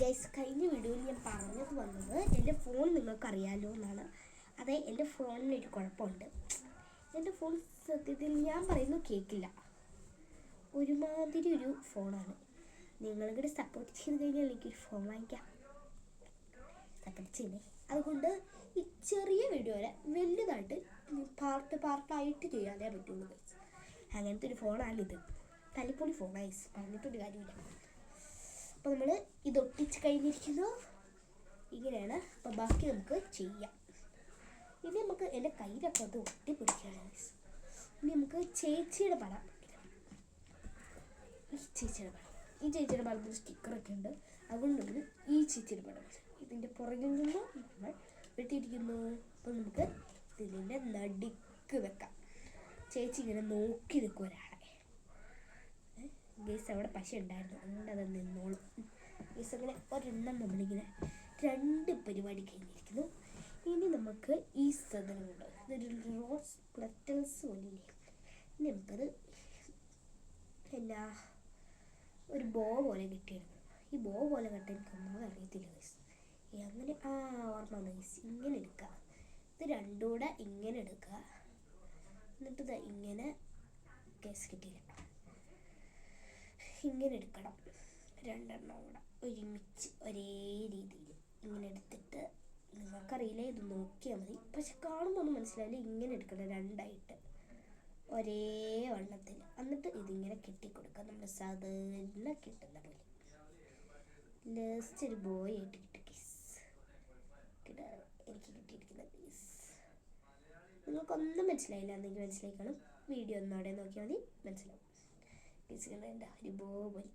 Guys, കഴിഞ്ഞ വീഡിയോയിൽ ഞാൻ പറഞ്ഞത് വന്നത് എൻ്റെ ഫോൺ നിങ്ങൾക്കറിയാമല്ലോ എന്നാണ്. അതെ, എൻ്റെ ഫോണിനൊരു കുഴപ്പമുണ്ട്. എൻ്റെ ഫോൺ സത്യത്തിൽ ഞാൻ പറയുന്നത് കേൾക്കില്ല. ഒരുമാതിരി ഒരു ഫോണാണ്. നിങ്ങളും കൂടി സപ്പോർട്ട് ചെയ്ത് കഴിഞ്ഞാൽ എനിക്കൊരു ഫോൺ വാങ്ങിക്കാം. സപ്പോർട്ട് ചെയ്യുന്നേ. അതുകൊണ്ട് ഈ ചെറിയ വീഡിയോ വരെ വലുതായിട്ട് പാർട്ടായിട്ട് ചെയ്യാനേ പറ്റുള്ളൂ ഗൈസ്. അങ്ങനത്തെ ഒരു ഫോണാണിത്. തല്ലിപ്പൊളി ഫോൺ ഗൈസ്, പറഞ്ഞിട്ടൊരു കാര്യമില്ല. അപ്പോൾ നമ്മൾ ഇത് ഒട്ടിച്ച് കഴിഞ്ഞിരിക്കുന്നു. ഇങ്ങനെയാണ്. അപ്പോൾ ബാക്കി നമുക്ക് ചെയ്യാം. ഇനി നമുക്ക് എൻ്റെ കയ്യിലൊക്കെ അത് ഒട്ടിപ്പിടിക്കുകയാണ് ഗൈസ്. ഇനി നമുക്ക് ചേച്ചിയുടെ പടം. ഈ ചേച്ചിയുടെ പടത്തിൽ സ്റ്റിക്കറൊക്കെ ഉണ്ട്. അതുകൊണ്ടുണ്ട് ഈ ചേച്ചിയുടെ പടം. ഇതിൻ്റെ പുറകിൽ നിന്ന് നമ്മൾ വെട്ടിയിരിക്കുന്നു. അപ്പോൾ നമുക്ക് ഇതിൻ്റെ നടുക്ക് വെക്കാം. ചേച്ചി ഇങ്ങനെ നോക്കി നിൽക്കും ഒരാളെ. ഗേസ് അവിടെ പശ ഉണ്ടായിരുന്നു, അതുകൊണ്ട് അത് നിന്നോളും. ഗേസ് അങ്ങനെ ഒരെണ്ണം നമ്മളിങ്ങനെ 2 പരിപാടി കഴിഞ്ഞിരിക്കുന്നു. ഇനി നമുക്ക് ഈ സാധനമുണ്ട്. ഇതൊരു റോസ് പ്ലറ്റൽസ് പോലില്ലേ. ഇനി നമുക്കത് ഒരു ബോ പോലെ കെട്ടിയെടുക്കണം. ഈ ബോ പോലെ കെട്ടാൻ എനിക്കൊന്നും അറിയത്തില്ല ഗൈസ്. അങ്ങനെ ഓർമ്മ ഗൈസ്. ഇങ്ങനെ എടുക്കുക. ഇത് രണ്ടും കൂടെ ഇങ്ങനെ എടുക്കുക. എന്നിട്ട് ഇത് ഇങ്ങനെ ഗൈസ് കിട്ടിയില്ല. ഇങ്ങനെ എടുക്കണം. 2 എണ്ണം കൂടെ ഒരുമിച്ച് ഒരേ രീതിയിൽ ഇങ്ങനെ എടുത്തിട്ട്, നിങ്ങൾക്കറിയില്ല, ഇത് നോക്കിയാൽ മതി. പക്ഷെ കാണുമ്പോൾ ഒന്നും മനസ്സിലായില്ല. ഇങ്ങനെ എടുക്കണം 2ആയിട്ട് ഒരേ വണ്ണത്തിൽ. എന്നിട്ട് ഇതിങ്ങനെ കെട്ടിക്കൊടുക്കുക. നമ്മൾ സാധാരണ കിട്ടുന്ന പോലെ. ലാസ്റ്റ് ഒരു ബോയ് ആയിട്ട് കിട്ടും ഗീസ്. എനിക്ക് കിട്ടിയിരിക്കുന്ന ഗീസ് നിങ്ങൾക്കൊന്നും മനസ്സിലായില്ല എന്നെങ്കിൽ മനസ്സിലായി കാണും. വീഡിയോ ഒന്നോടെ നോക്കിയാൽ മതി, മനസ്സിലാവും. ഗീസ് കണ്ട ഒരു ബോ പോലെ.